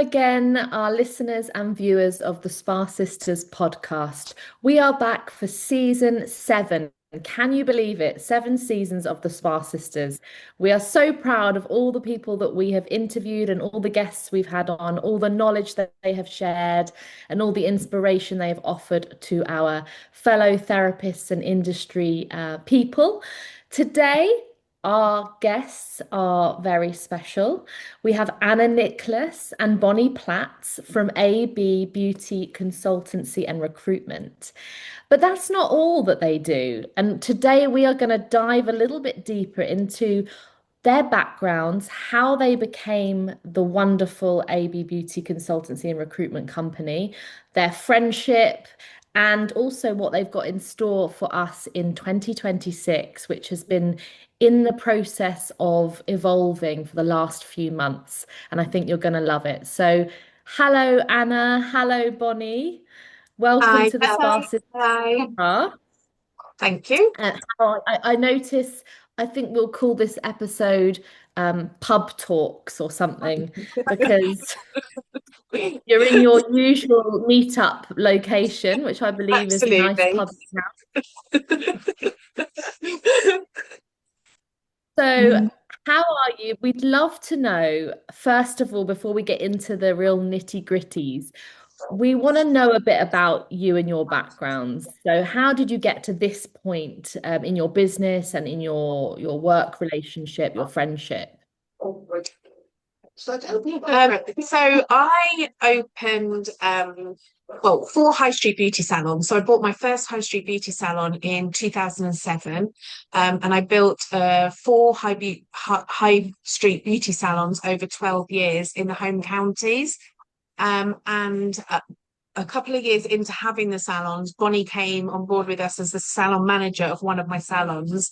again, our listeners and viewers of the Spa Sisters podcast. We are back for season 7. Can you believe it? 7 seasons of the Spa Sisters. We are so proud of all the people that we have interviewed and all the guests we've had on, all the knowledge that they have shared, and all the inspiration they have offered to our fellow therapists and industry people. Today, our guests are very special. We have Anna Nickless and Bonnie Platts from AB Beauty Consultancy and Recruitment. But that's not all that they do. And today we are going to dive a little bit deeper into their backgrounds, how they became the wonderful AB Beauty Consultancy and Recruitment Company, their friendship, and also what they've got in store for us in 2026, which has been in the process of evolving for the last few months. And I think you're going to love it. So, hello, Anna. Hello, Bonnie. Welcome Hi, to the Spa hi, System. hi. Thank you. I notice, I think we'll call this episode Pub Talks or something, because you're in your usual meetup location, which I believe is a nice Absolutely. pub. So, how are you? We'd love to know, first of all, before we get into the real nitty-gritties, we want to know a bit about you and your backgrounds. So, how did you get to this point in your business and in your work relationship, your friendship? So I opened well, 4 high street beauty salons. So I bought my first high street beauty salon in 2007, and I built 4 high street beauty salons over 12 years in the home counties. And a couple of years into having the salons, Bonnie came on board with us as the salon manager of one of my salons.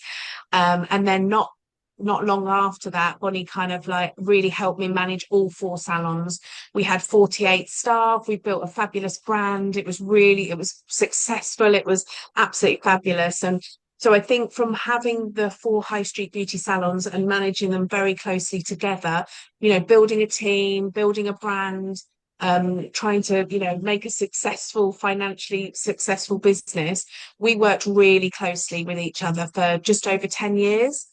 And then not long after that, Bonnie kind of like really helped me manage all 4 salons. We had 48 staff. We built a fabulous brand. It was successful. It was absolutely fabulous. And so I think from having the 4 high street beauty salons and managing them very closely together, building a team, building a brand, trying to, make a financially successful business, we worked really closely with each other for just over 10 years.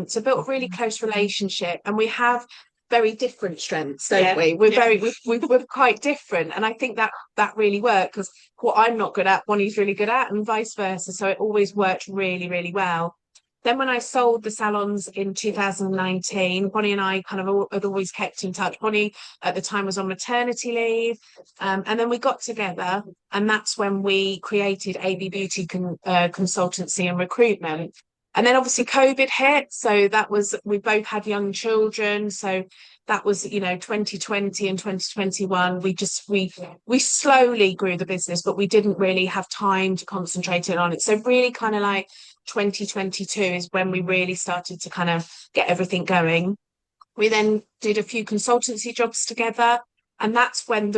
So built a really close relationship, and we have very different strengths, don't we? We're quite different, and I think that really worked, because what I'm not good at, Bonnie's really good at, and vice versa. So it always worked really, really well. Then when I sold the salons in 2019, Bonnie and I kind of had always kept in touch. Bonnie at the time was on maternity leave, and then we got together, and that's when we created AB Beauty Consultancy and Recruitment. And then obviously COVID hit. So we both had young children. So that was, 2020 and 2021. We slowly grew the business, but we didn't really have time to concentrate on it. So really kind of like 2022 is when we really started to kind of get everything going. We then did a few consultancy jobs together. And that's when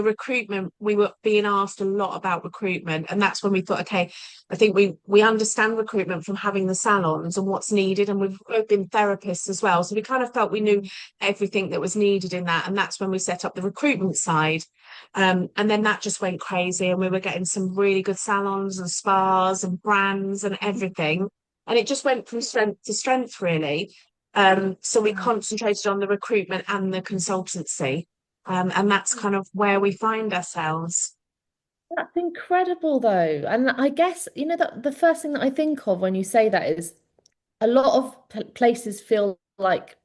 we were being asked a lot about recruitment. And that's when we thought, okay, I think we understand recruitment from having the salons and what's needed. And we've both been therapists as well. So we kind of felt we knew everything that was needed in that. And that's when we set up the recruitment side. And then that just went crazy. And we were getting some really good salons and spas and brands and everything. And it just went from strength to strength, really. So we concentrated on the recruitment and the consultancy. And that's kind of where we find ourselves. That's incredible, though. And I guess, that the first thing that I think of when you say that is a lot of places feel like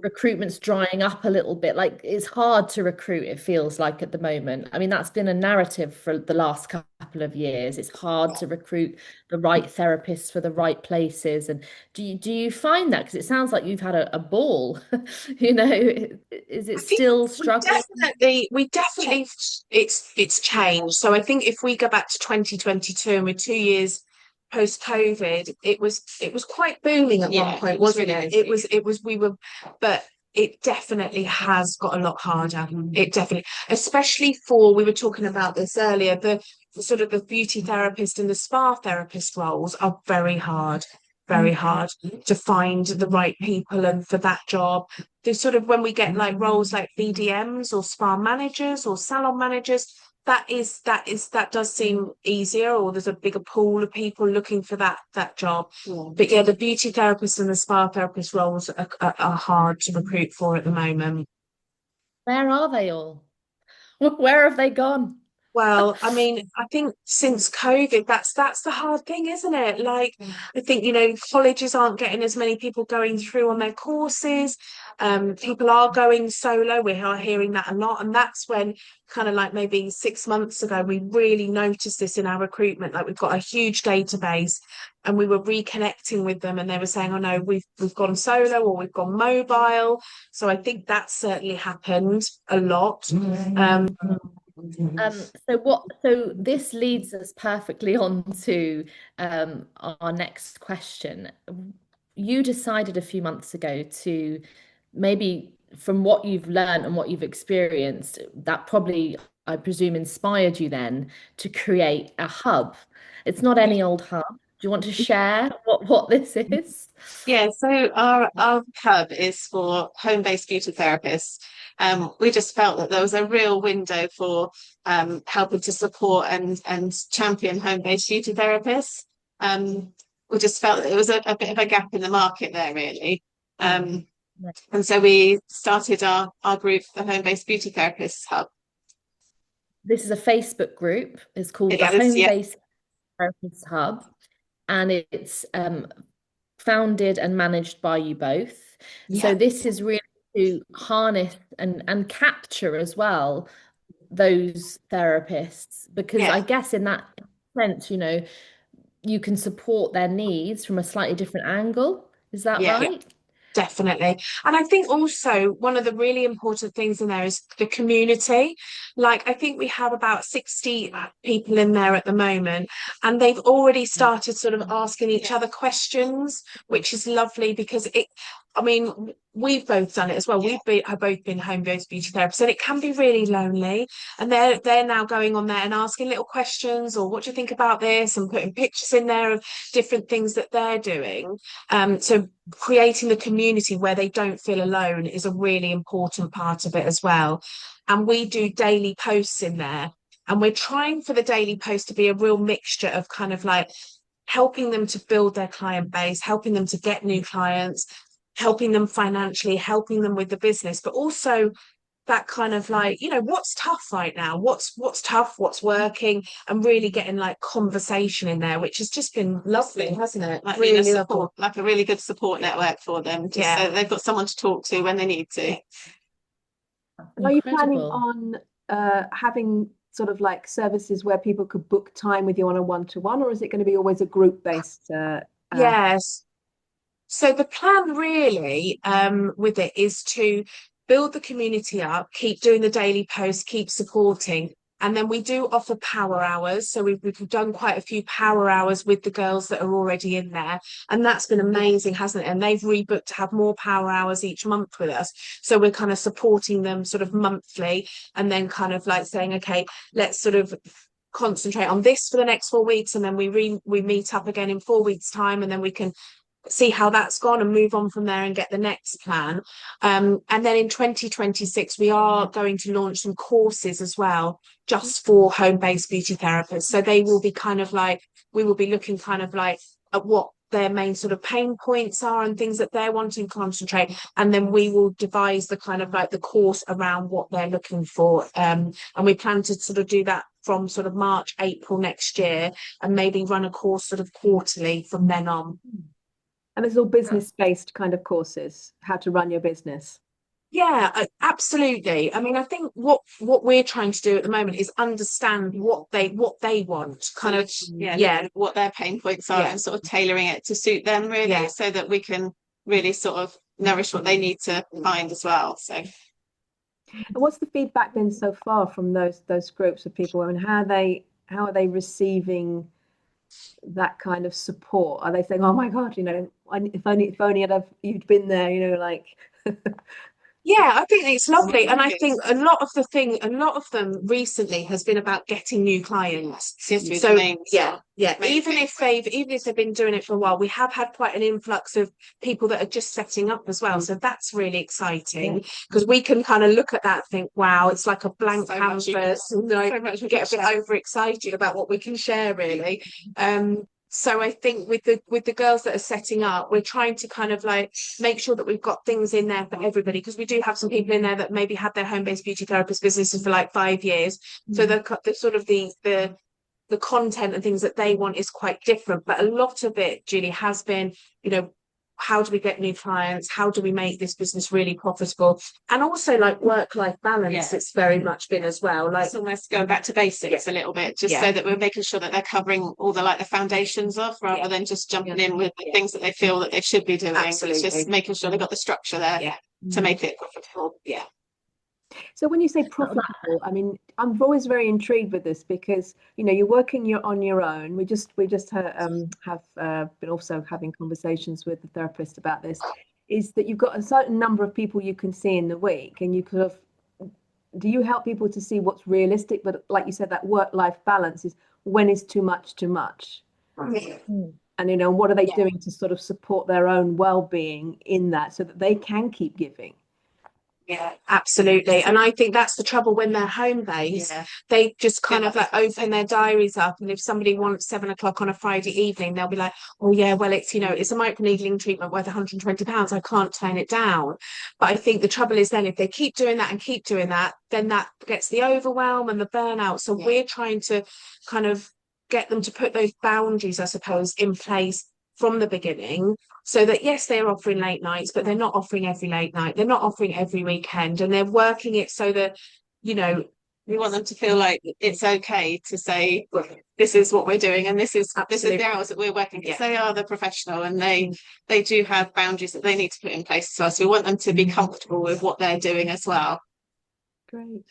recruitment's drying up a little bit. Like it's hard to recruit, it feels like at the moment. I mean, that's been a narrative for the last couple of years. It's hard to recruit the right therapists for the right places. And do you find that? Because it sounds like you've had a ball, is it I think still struggling? we definitely, it's changed. So I think if we go back to 2022, and we're 2 years post COVID, it was quite booming at one point, wasn't it? But it definitely has got a lot harder. It definitely, especially we were talking about this earlier, the sort of the beauty therapist and the spa therapist roles are very hard. very hard to find the right people and for that job. There's sort of when we get like roles like BDMs or spa managers or salon managers, that does seem easier, or there's a bigger pool of people looking for that job. But yeah, the beauty therapist and the spa therapist roles are hard to recruit for at the moment. Where are they all? Where have they gone? Well, I mean, I think since COVID, that's the hard thing, isn't it? Like, I think, colleges aren't getting as many people going through on their courses. People are going solo. We are hearing that a lot. And that's when kind of like maybe 6 months ago, we really noticed this in our recruitment. Like we've got a huge database and we were reconnecting with them and they were saying, oh no, we've gone solo or we've gone mobile. So I think that's certainly happened a lot. So this leads us perfectly on to our next question. You decided a few months ago to maybe from what you've learned and what you've experienced, that probably, I presume, inspired you then to create a hub. It's not any old hub. Do you want to share what this is? Yeah, so our hub is for home-based beauty therapists. We just felt that there was a real window for helping to support and champion home-based beauty therapists. We just felt that there was a bit of a gap in the market there, really. And so we started our group, the Home-Based Beauty Therapists Hub. This is a Facebook group. It's called It the is, yeah. Home-Based Therapists Hub, and it's founded and managed by you both. So Yeah. this is really to harness and capture as well those therapists, because Yeah. I guess in that sense, you can support their needs from a slightly different angle. Is that Yeah. right? Definitely. And I think also one of the really important things in there is the community. Like, I think we have about 60 people in there at the moment, and they've already started sort of asking each other questions, which is lovely because I mean, we've both done it as well. Have both been home-based beauty therapists, and it can be really lonely. And they're now going on there and asking little questions, or what do you think about this, and putting pictures in there of different things that they're doing. So creating the community where they don't feel alone is a really important part of it as well. And we do daily posts in there, and we're trying for the daily post to be a real mixture of kind of like helping them to build their client base, helping them to get new clients, helping them financially, helping them with the business, but also that kind of like, what's tough right now, what's tough, what's working, and really getting like conversation in there, which has just been lovely, hasn't it? Like really support, like a really good support network for them, just so they've got someone to talk to when they need to. Are you planning Incredible. on having sort of like services where people could book time with you on a one-to-one, or is it going to be always a group-based? Yes. So the plan really with it is to build the community up, keep doing the daily posts, keep supporting. And then we do offer power hours. So we've done quite a few power hours with the girls that are already in there. And that's been amazing, hasn't it? And they've rebooked to have more power hours each month with us. So we're kind of supporting them sort of monthly, and then kind of like saying, okay, let's sort of concentrate on this for the next 4 weeks. And then we meet up again in 4 weeks' time, and then we can see how that's gone and move on from there and get the next plan. And then in 2026, we are going to launch some courses as well, just for home-based beauty therapists. So they will be kind of like, we will be looking kind of like at what their main sort of pain points are and things that they're wanting to concentrate. And then we will devise the kind of like the course around what they're looking for. And we plan to sort of do that from sort of March, April next year, and maybe run a course sort of quarterly from then on. And it's all business-based kind of courses, how to run your business. Yeah, absolutely. I mean, I think what we're trying to do at the moment is understand what they want, kind of, what their pain points are, and sort of tailoring it to suit them, really, so that we can really sort of nourish what they need to find as well. So, and what's the feedback been so far from those groups of people? I mean, how are they receiving that kind of support? Are they saying, "Oh my God, if only you'd been there," like? Yeah, I think it's lovely. And I Good. think a lot of them recently has been about getting new clients. Seems to be the So main yeah. main Even if they've been doing it for a while, we have had quite an influx of people that are just setting up as well. So that's really exciting because we can kind of look at that and think, wow, it's like a blank So much you can- canvas, and like so much we get a bit overexcited about what we can share, really. So I think with the girls that are setting up, we're trying to kind of like make sure that we've got things in there for everybody, because we do have some people in there that maybe had their home-based beauty therapist businesses for like 5 years. So the sort of the content and things that they want is quite different. But a lot of it, Julie, has been, you know, how do we get new clients? How do we make this business really profitable? And also like work-life balance, it's very much been as well. Like it's almost going back to basics a little bit, just so that we're making sure that they're covering all the like the foundations of, rather than just jumping in with the things that they feel that they should be doing. Absolutely. It's just making sure they've got the structure there to make it profitable. Yeah. So when you say profitable, I mean, I'm always very intrigued with this because, you know, you're working on your own. We just have been also having conversations with the therapist about this, is that you've got a certain number of people you can see in the week, and you could have, do you help people to see what's realistic? But like you said, that work-life balance is when is too much too much? And, you know, what are they doing to sort of support their own well-being in that so that they can keep giving? Yeah, absolutely. And I think that's the trouble when they're home based. They just kind of like open their diaries up. And if somebody wants 7 o'clock on a Friday evening, they'll be like, oh, yeah, well, it's, you know, it's a microneedling treatment worth £120. I can't turn it down. But I think the trouble is then if they keep doing that and keep doing that, then that gets the overwhelm and the burnout. So we're trying to kind of get them to put those boundaries, I suppose, in place from the beginning, so that yes, they're offering late nights, but they're not offering every late night, they're not offering every weekend, and they're working it so that, you know, We want them to feel like it's okay to say, this is what we're doing, and this is the hours that we're working, because they are the professional, and they do have boundaries that they need to put in place as well. So we want them to be comfortable with what they're doing as well. Great.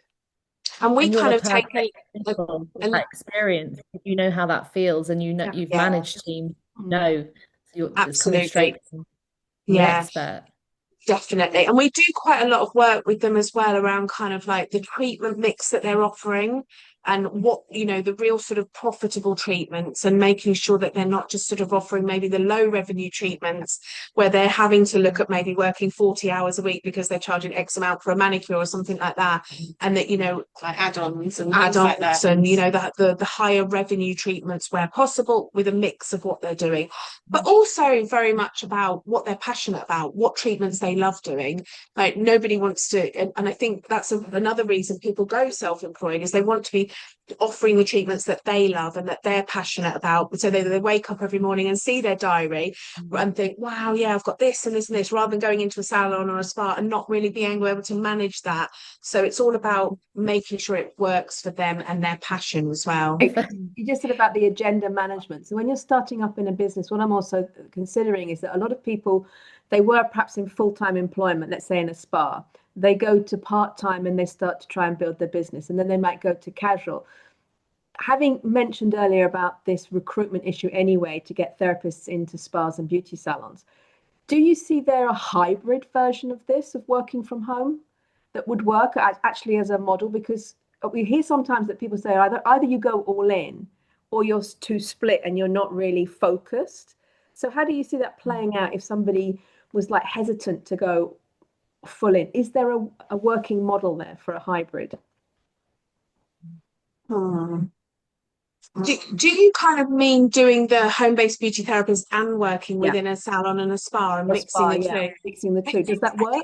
And we And you're kind the of take example of that experience. You know how that feels, and you know you've managed teams. No, so you're it's coming straight from the expert. Definitely. And we do quite a lot of work with them as well around kind of like the treatment mix that they're offering, and what, you know, the real sort of profitable treatments, and making sure that they're not just sort of offering maybe the low revenue treatments where they're having to look at maybe working 40 hours a week because they're charging X amount for a manicure or something like that. And that, you know, like add-ons and like that, and you know, the higher revenue treatments where possible, with a mix of what they're doing, but also very much about what they're passionate about, what treatments they love doing. Like nobody wants to, and I think that's another reason people go self-employed, is they want to be offering the treatments that they love and that they're passionate about. So they wake up every morning and see their diary and think, wow, yeah, I've got this and this and this, rather than going into a salon or a spa and not really being able to manage that. So it's all about making sure it works for them and their passion as well. You just said about the agenda management. So when you're starting up in a business, what I'm also considering is that a lot of people, they were perhaps in full-time employment, let's say in a spa. They go to part-time and they start to try and build their business, and then they might go to casual. Having mentioned earlier about this recruitment issue anyway, to get therapists into spas and beauty salons, do you see there a hybrid version of this, of working from home, that would work actually as a model? Because we hear sometimes that people say either you go all in, or you're too split and you're not really focused. So how do you see that playing out if somebody was like hesitant to go full in? Is there a working model there for a hybrid? Do you kind of mean doing the home-based beauty therapist and working within a salon and a spa and mixing the two? Mixing the two. Does that work?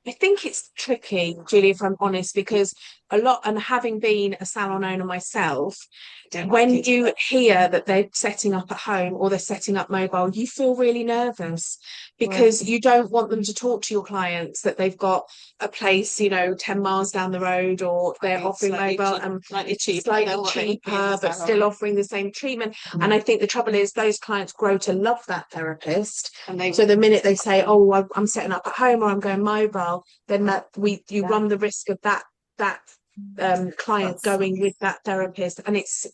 I think it's tricky, Julie, if I'm honest, because a lot, and having been a salon owner myself, when you hear that they're setting up at home or they're setting up mobile, you feel really nervous, because you don't want them to talk to your clients that they've got a place, you know, 10 miles down the road, or they're offering mobile and slightly cheaper, but still offering the same treatment. And I think the trouble is those clients grow to love that therapist. And so the minute they say, oh, I'm setting up at home or I'm going mobile, then you run the risk of that client going with that therapist. And it's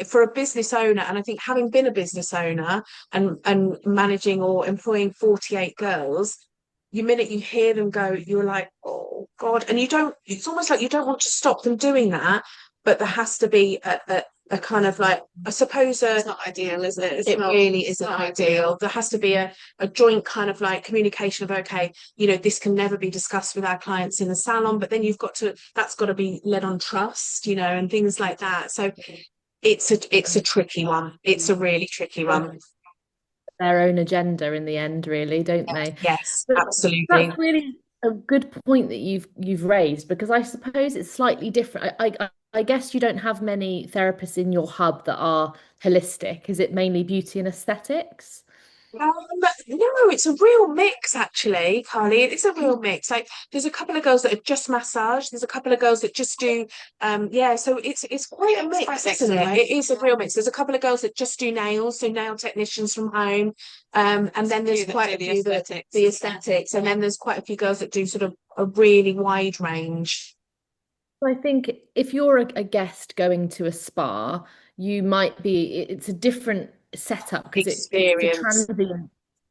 for a business owner, and I think having been a business owner and managing or employing 48 girls, the minute you hear them go, you're like, oh God. And you don't, it's almost like you don't want to stop them doing that, but there has to be a kind of like, I suppose, It's not ideal, is it? it really isn't ideal. There has to be a joint kind of like communication of, okay, this can never be discussed with our clients in the salon, but then that's got to be led on trust, and things like that. So it's a tricky one. It's a really tricky one. Their own agenda in the end, really, don't they? Yes, But absolutely. that's really a good point that you've raised, because I suppose it's slightly different. I guess you don't have many therapists in your hub that are holistic. Is it mainly beauty and aesthetics? Um, no, it's a real mix, actually, Carly. It's a real mix. Like, there's a couple of girls that are just massage. There's a couple of girls that just do, yeah. So it's quite a mix, isn't it? It is a real mix. There's a couple of girls that just do nails, so nail technicians from home. And then there's quite a few the aesthetics, and then there's quite a few girls that do sort of a really wide range. I think if you're a guest going to a spa, you might be, it's a different setup because it's Experience.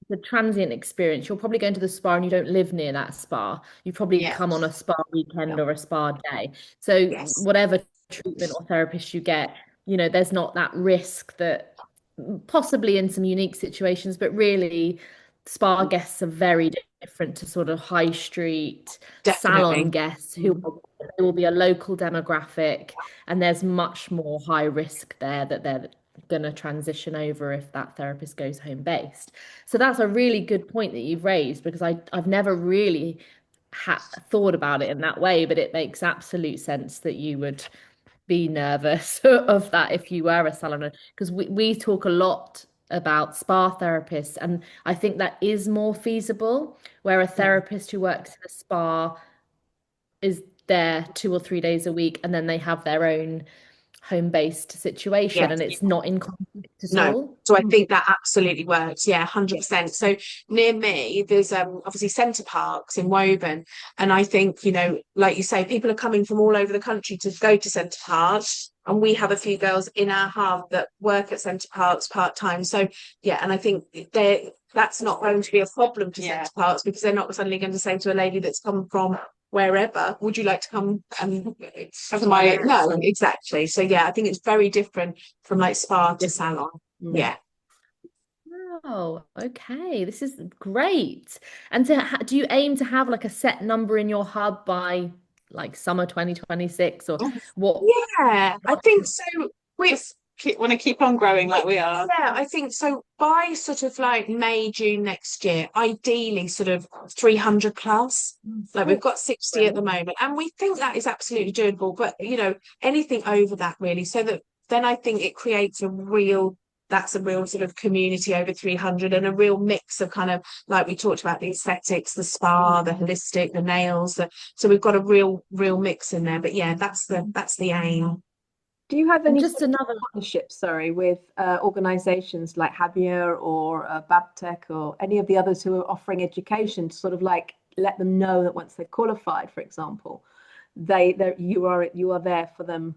the transient experience. You're probably going to the spa and you don't live near that spa. You probably Yeah. come on a spa Yeah. weekend or a spa day. So Yes. whatever treatment or therapist you get, there's not that risk that possibly in some unique situations, but really spa guests are very different to sort of high street salon Definitely. guests there will be a local demographic, and there's much more high risk there that they're going to transition over if that therapist goes home based. So that's a really good point that you've raised, because I've never really thought about it in that way, but it makes absolute sense that you would be nervous of that if you were a salon, because we talk a lot about spa therapists, and I think that is more feasible, where a therapist who works in a spa is there 2 or 3 days a week, and then they have their own home-based situation, and Yes. it's not in conflict at No. all. So I think that absolutely works. Yeah, 100%. So near me, there's obviously Centre Parks in Woburn. And I think, like you say, people are coming from all over the country to go to Centre Parks. And we have a few girls in our hub that work at Centre Parks part-time. So yeah, and I think that's not going to be a problem to Centre Parks, because they're not suddenly going to say to a lady that's come from wherever, would you like to come and no, exactly. So yeah, I think it's very different from like spa to salon. Yeah. Oh, okay. This is great. And do you aim to have like a set number in your hub by like summer 2026, or what? Yeah, I think so. We Just want to keep on growing like we are. Yeah, I think so. By sort of like May, June next year, ideally sort of 300 plus. Like, we've got 60 at the moment, and we think that is absolutely doable. But anything over that, really, so that then I think it creates that's a real sort of community over 300, and a real mix of kind of, like we talked about, the aesthetics, the spa, the holistic, the nails. So we've got a real mix in there. But yeah, that's the aim. Do you have And any just another, partnerships, sorry, with organizations like Javier or Babtech or any of the others who are offering education to sort of like let them know that once they're qualified, for example, you are there for them?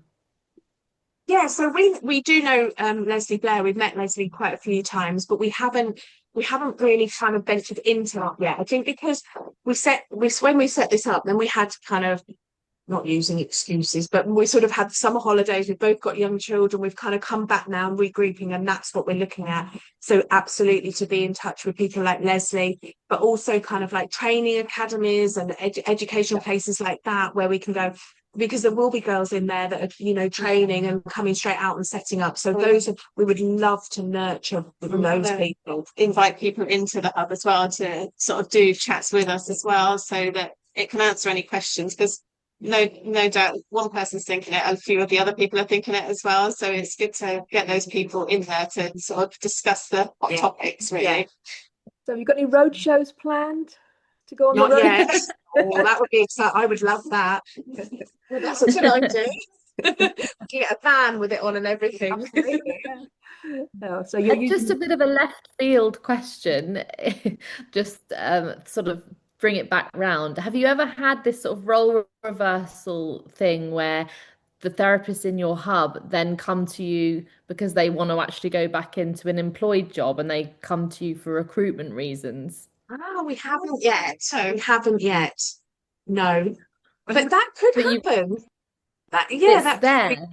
Yeah, so we do know Leslie Blair. We've met Leslie quite a few times, but we haven't really kind of ventured into that yet. I think because when we set this up, then we had kind of, not using excuses, but we sort of had summer holidays. We've both got young children. We've kind of come back now and regrouping, and that's what we're looking at. So absolutely, to be in touch with people like Leslie, but also kind of like training academies and educational places like that, where we can go, because there will be girls in there that are, training and coming straight out and setting up. So we would love to nurture those people. Invite people into the hub as well to sort of do chats with us as well, so that it can answer any questions, because no doubt one person's thinking it, a few of the other people are thinking it as well. So it's good to get those people in there to sort of discuss the hot topics, really. Yeah. So have you got any road shows planned to go on Not the road? yet. Oh, that would be exciting. I would love that. That's a good idea. Get a van with it on and everything. No, so you're just a bit of a left field question, just sort of bring it back round. Have you ever had this sort of role reversal thing where the therapists in your hub then come to you because they want to actually go back into an employed job, and they come to you for recruitment reasons? Oh, we haven't yet. So we haven't yet. No. But that could But you, happen. Yeah, it's that could be. there.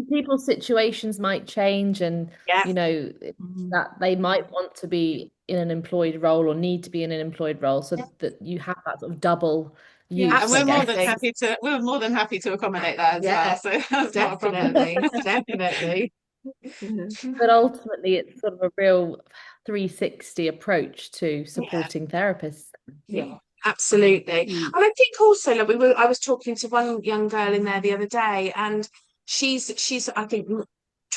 People's situations might change, and Yeah. that they might want to be in an employed role or need to be in an employed role, so that you have that sort of double Yeah, and use, I guess. we're more than happy to accommodate that as well. So that's not a problem. Definitely. But ultimately, it's sort of a real 360 approach to Yeah. supporting therapists. Yeah, absolutely. And I think also, like, I was talking to one young girl in there the other day, and she's I think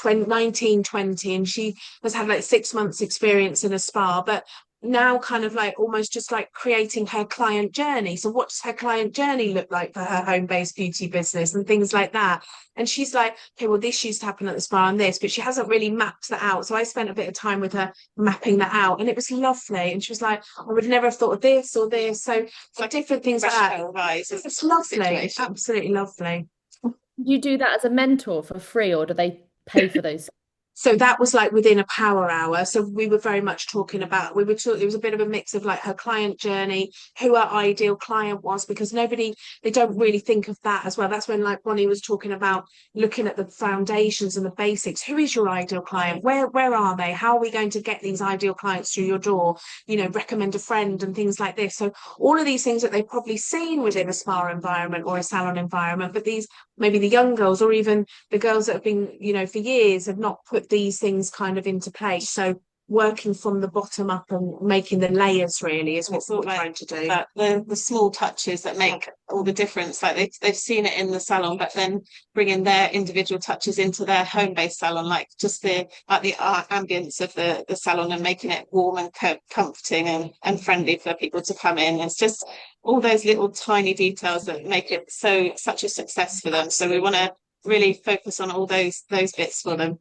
19, 20, and she has had like 6 months experience in a spa, but now kind of like almost just like creating her client journey. So what does her client journey look like for her home-based beauty business and things like that? And she's like, okay, well, this used to happen at the spa and this, but she hasn't really mapped that out. So I spent a bit of time with her mapping that out, and it was lovely. And she was like, I would never have thought of this or this. So It's like different things like fresh that. pair of eyes. It's lovely, Situation. absolutely lovely. Do you do that as a mentor for free, or do they pay for those? So that was like within a power hour. So we were very much talking about, it was a bit of a mix of like her client journey, who her ideal client was, because they don't really think of that as well. That's when like Bonnie was talking about looking at the foundations and the basics. Who is your ideal client? Where are they? How are we going to get these ideal clients through your door? You know, recommend a friend and things like this. So all of these things that they've probably seen within a spa environment or a salon environment, but these maybe the young girls or even the girls that have been, you know, for years have not put these things kind of into place. So working from the bottom up and making the layers really is what we're trying to do. The small touches that make all the difference. Like they've seen it in the salon, but then bringing their individual touches into their home-based salon, like just the ambience of the salon and making it warm and comforting and friendly for people to come in. It's just all those little tiny details that make it such a success for them. So we want to really focus on all those bits for them.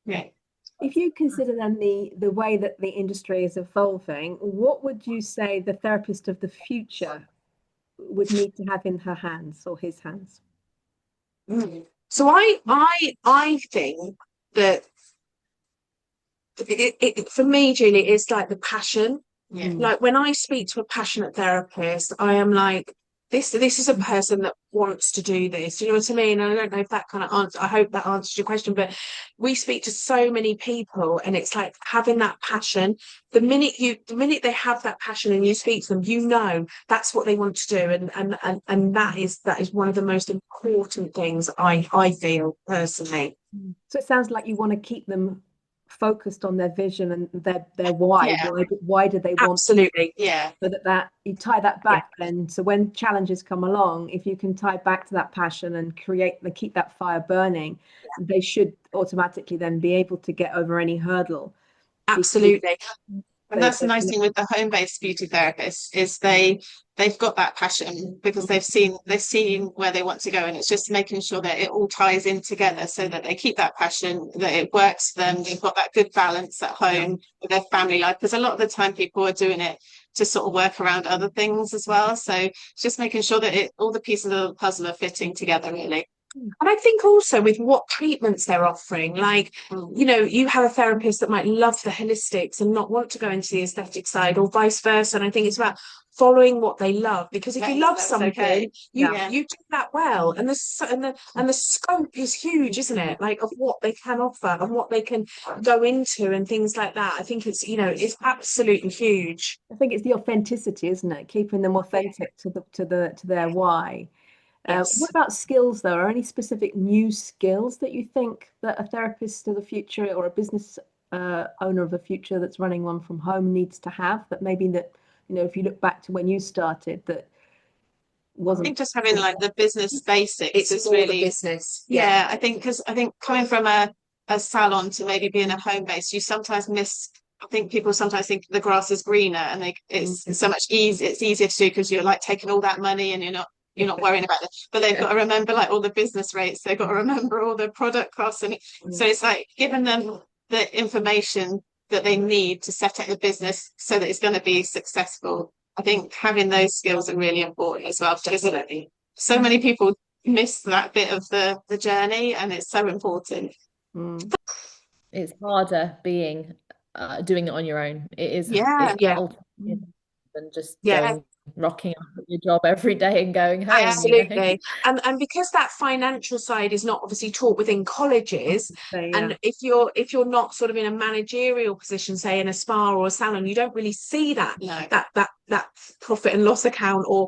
Yeah. If you consider then the way that the industry is evolving, what would you say the therapist of the future would need to have in her hands or his hands? So I think that for me, Julie, it's like the passion. Yeah. Like when I speak to a passionate therapist, I am like, this is a person that wants to do this. You know what I mean? And I don't know if that kind of answer, I hope that answers your question, but we speak to so many people and it's like having that passion. The minute they have that passion and you speak to them, you know that's what they want to do. And that is one of the most important things I feel personally. So it sounds like you want to keep them focused on their vision and their why. Yeah. Why do they want? Absolutely. Yeah. So that you tie that back then. So when challenges come along, if you can tie back to that passion and keep that fire burning, they should automatically then be able to get over any hurdle. Absolutely. And that's the nice thing with the home-based beauty therapists is they've got that passion because they've seen where they want to go, and it's just making sure that it all ties in together so that they keep that passion, that it works for them. They've got that good balance at home with their family life, because a lot of the time people are doing it to sort of work around other things as well. So it's just making sure that all the pieces of the puzzle are fitting together really. And I think also with what treatments they're offering, like, you know, you have a therapist that might love the holistics and not want to go into the aesthetic side, or vice versa. And I think it's about following what they love, because if you love something, you do that well. And the scope is huge, isn't it? Like of what they can offer and what they can go into and things like that. I think it's, you know, it's absolutely huge. I think it's the authenticity, isn't it? Keeping them authentic to their why. Yes. What about skills, though? Are any specific new skills that you think that a therapist of the future or a business owner of the future that's running one from home needs to have, that maybe that, you know, if you look back to when you started, that wasn't? I think just having like the business basics is all really the business. Yeah, I think coming from a salon to maybe being a home base, you sometimes miss. I think people sometimes think the grass is greener, and it's so much easier. It's easier to do because you're like taking all that money and you're not worrying about it. But they've got to remember like all the business rates. They've got to remember all the product costs, and so it's like giving them the information that they need to set up the business so that it's going to be successful. I think having those skills are really important as well, because so many people miss that bit of the journey, and it's so important. It's harder doing it on your own. It is. Yeah. Ultimately. than just Yeah. rocking up at your job every day and going home, Absolutely. And because that financial side is not obviously taught within colleges, So, yeah. and if you're not sort of in a managerial position, say in a spa or a salon, you don't really see that that profit and loss account, or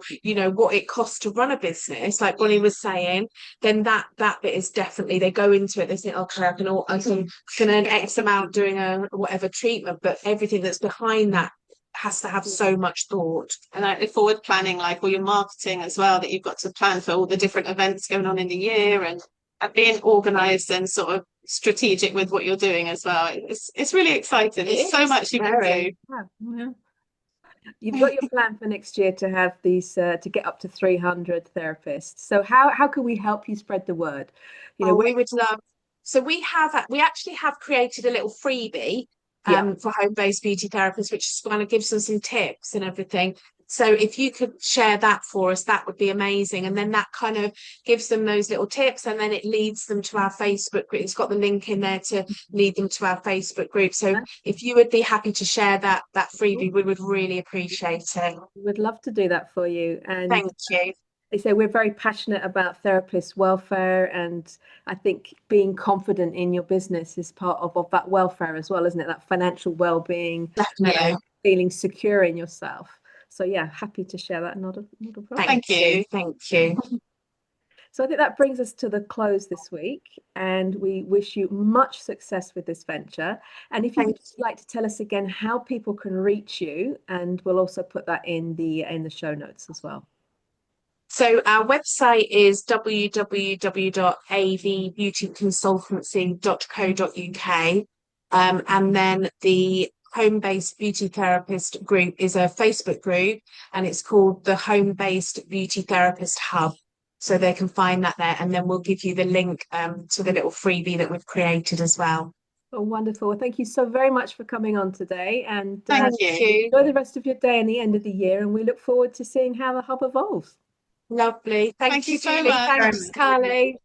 what it costs to run a business, like Bonnie was saying. Then that bit is definitely, they go into it, they think, okay, I can earn X amount doing a whatever treatment, but everything that's behind that has to have so much thought. And like the forward planning, like all your marketing as well, that you've got to plan for all the different events going on in the year, and being organized and sort of strategic with what you're doing as well. It's really exciting. There's so much you can do. Yeah. You've got your plan for next year to have these to get up to 300 therapists. So how can we help you spread the word? We would love. So we actually have created a little freebie for home-based beauty therapists, which kind of gives them some tips and everything. So if you could share that for us, that would be amazing. And then that kind of gives them those little tips, and then it leads them to our Facebook group. It's got the link in there to lead them to our Facebook group. So if you would be happy to share that freebie, we would really appreciate it. We'd love to do that for you. And thank you. They say we're very passionate about therapists' welfare, and I think being confident in your business is part of that welfare as well, isn't it? That financial well-being, Definitely. Feeling secure in yourself. So yeah, happy to share that. Not a problem. Thank you. So I think that brings us to the close this week, and we wish you much success with this venture. And if you'd like to tell us again how people can reach you, and we'll also put that in the show notes as well. So our website is www.abbeautyconsultancy.co.uk. And then the Home-Based Beauty Therapist group is a Facebook group, and it's called the Home-Based Beauty Therapist Hub. So they can find that there, and then we'll give you the link to the little freebie that we've created as well. Oh, wonderful. Well, thank you so very much for coming on today, and thank you. Enjoy the rest of your day and the end of the year, and we look forward to seeing how the hub evolves. Lovely. Thank you, so Julie. much. Thanks, Carly.